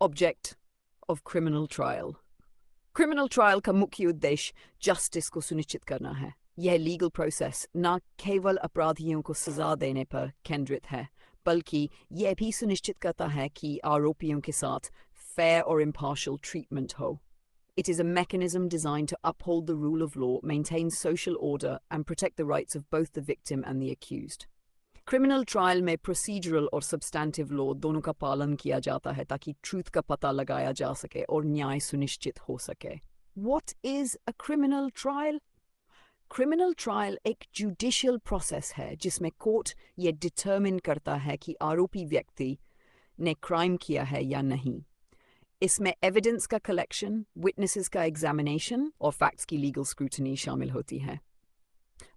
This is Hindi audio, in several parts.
Object of criminal trial. Criminal trial का मुख्य उद्देश्य जस्टिस को सुनिश्चित करना है। यह लीगल प्रोसेस न केवल अपराधियों को सजा देने पर केंद्रित है, बल्कि यह भी सुनिश्चित करता है कि आरोपियों के साथ fair or impartial treatment हो. It is a mechanism designed to uphold the rule of law, maintain social order, and protect the rights of both the victim and the accused. Criminal trial में procedural और substantive law दोनों का पालन किया जाता है ताकि truth का पता लगाया जा सके और न्याय सुनिश्चित हो सके. What is a criminal trial? Criminal trial एक judicial process है जिसमें court ये determine करता है कि आरोपी व्यक्ति ने crime किया है या नहीं. इसमें एविडेंस का कलेक्शन, विटनेसेस का एग्जामिनेशन और फैक्ट्स की लीगल स्क्रूटनी शामिल होती है.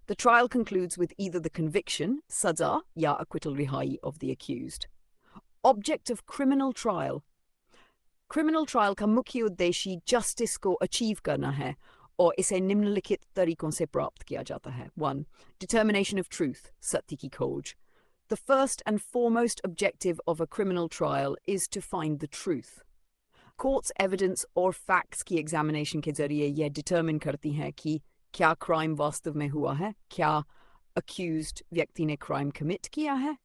The trial concludes with either the conviction, सजा या acquittal रिहाई of the accused. Object of criminal trial. Criminal trial का मुख्य उद्देश्य जस्टिस को अचीव करना है और इसे निम्नलिखित तरीकों से प्राप्त किया जाता है. 1. Determination of truth, सत्य की खोज. The first and foremost objective of a criminal trial is to find the truth. Courts evidence और फैक्ट्स की एग्जामिनेशन के जरिए यह डिटरमिन करती हैं कि क्या क्राइम वास्तव में हुआ है, क्या अक्यूज्ड व्यक्ति ने क्राइम कमिट किया है.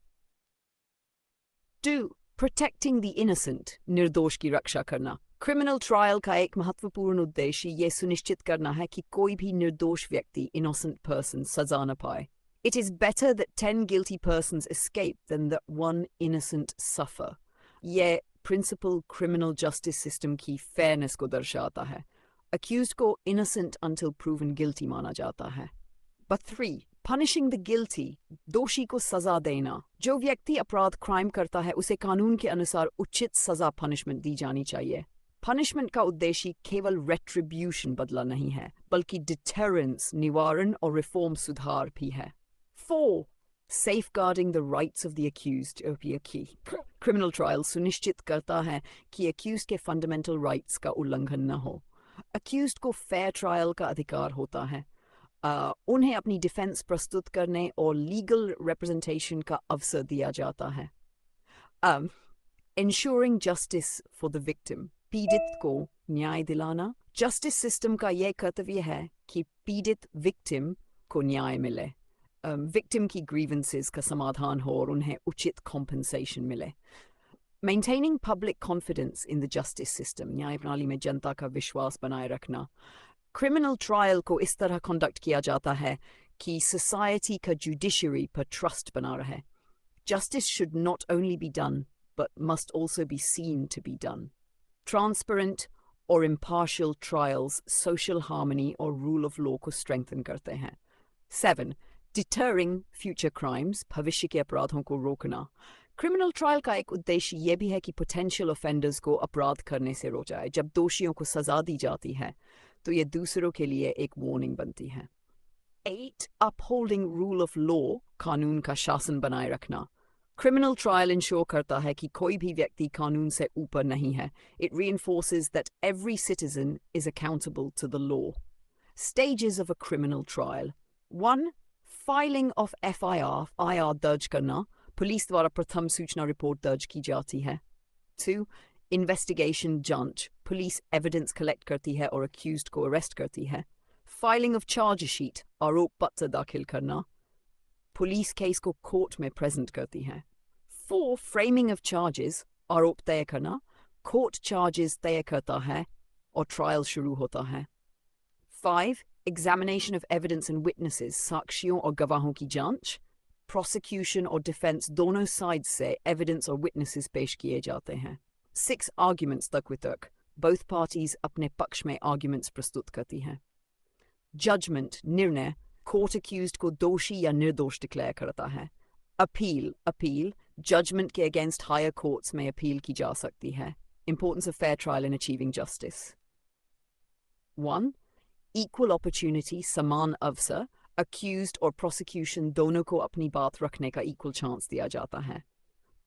2. प्रोटेक्टिंग द इनोसेंट, निर्दोष की रक्षा करना. क्रिमिनल ट्रायल का एक महत्वपूर्ण उद्देश्य यह सुनिश्चित करना है कि कोई भी निर्दोष व्यक्ति, इनोसेंट पर्सन, सजा न पाए. It is better that 10 guilty persons escape than that one innocent suffer. यह प्रिंसिपल क्रिमिनल जस्टिस सिस्टम की फेयरनेस को दर्शाता है. अक्यूज्ड को इनोसेंट अंटिल प्रूवन गिल्टी माना जाता है. बट 3. पनिशिंग द गिल्टी, दोषी को सजा देना. जो व्यक्ति अपराध क्राइम करता है उसे कानून के अनुसार उचित सजा पनिशमेंट दी जानी चाहिए. पनिशमेंट का उद्देश्य केवल रेट्रिब्यूशन बदला नहीं है, बल्कि डिटरेंस, निवारण और रिफॉर्म सुधार भी है. 4. Safeguarding the rights of the accused or the key. Criminal trial सुनिश्चित करता है कि accused के fundamental rights का उल्लंघन न हो. Accused को fair trial का अधिकार होता है. उन्हें अपनी defense प्रस्तुत करने और legal representation का अवसर दिया जाता है. Ensuring justice for the victim. पीड़ित को न्याय दिलाना. Justice system का यह कर्तव्य है कि पीड़ित victim को न्याय मिले. विक्टिम की ग्रीवेंसेस का समाधान हो और उन्हें उचित कॉम्पनसेशन मिले. Maintaining public confidence in the justice system, न्याय प्रणाली में जनता का विश्वास बनाए रखना. क्रिमिनल ट्रायल को इस तरह कंडक्ट किया जाता है कि सोसाइटी का जुडिशरी पर ट्रस्ट बना रहे. Justice should not only be done but must also be seen to be done. Transparent और इम्पार्शियल ट्रायल्स सोशल हार्मनी और रूल ऑफ लॉ को स्ट्रेंथन करते हैं. 7. Deterring future crimes, भविष्य के अपराधों को रोकना. क्रिमिनल ट्रायल का एक उद्देश्य यह भी है कि पोटेंशियल ऑफेंडर्स को अपराध करने से रोका जाए. जब दोषियों को सजा दी जाती है तो यह दूसरों के लिए एक वार्निंग बनती है. 8. Upholding rule of law, कानून का शासन बनाए रखना. क्रिमिनल ट्रायल इंश्योर करता है कि कोई भी व्यक्ति कानून से ऊपर नहीं है. It reinforces that every citizen is accountable to the law. Stages of a criminal trial. 1. Filing of FIR दर्ज करना. पुलिस द्वारा प्रथम सूचना रिपोर्ट दर्ज की जाती है. 2. इन्वेस्टिगेशन, जांच. पुलिस एविडेंस कलेक्ट करती है और अक्यूज्ड को अरेस्ट करती है. फाइलिंग ऑफ चार्ज शीट, आरोप पत्र दाखिल करना. पुलिस केस को कोर्ट में प्रेजेंट करती है. 4. फ्रेमिंग ऑफ चार्जेस, आरोप तय करना. कोर्ट चार्जेस तय करता है और ट्रायल शुरू होता है. 5. Examination of evidence and witnesses, साक्षियों और गवाहों की जांच. Prosecution और defense दोनों sides से evidence और witnesses पेश किए जाते हैं. 6. Arguments, तर्क वितर्क. Both parties अपने पक्ष में arguments प्रस्तुत करती हैं. Judgment, निर्णय. Court accused को दोषी या निर्दोष declare करता है. Appeal, judgment के against higher courts में appeal की जा सकती है. Importance of fair trial in achieving justice. 1. Equal opportunity, समान अवसर. Accused और prosecution दोनों को अपनी बात रखने का equal chance दिया जाता है.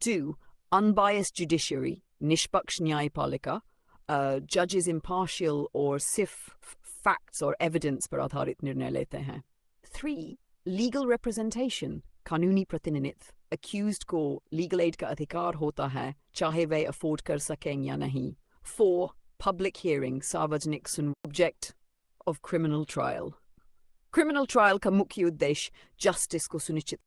2. Unbiased judiciary, निष्पक्ष न्यायपालिका. Judges impartial और सिर्फ facts और evidence पर आधारित निर्णय लेते हैं. 3. Legal representation, कानूनी प्रतिनिधित्व. अक्यूज्ड को लीगल एड का अधिकार होता है, चाहे वे अफोर्ड कर सकें या नहीं। 4. पब्लिक हियरिंग, सार्वजनिक सुन। Object of criminal trial. Criminal trial का मुख्य उद्देश्य जस्टिस को सुनिश्चित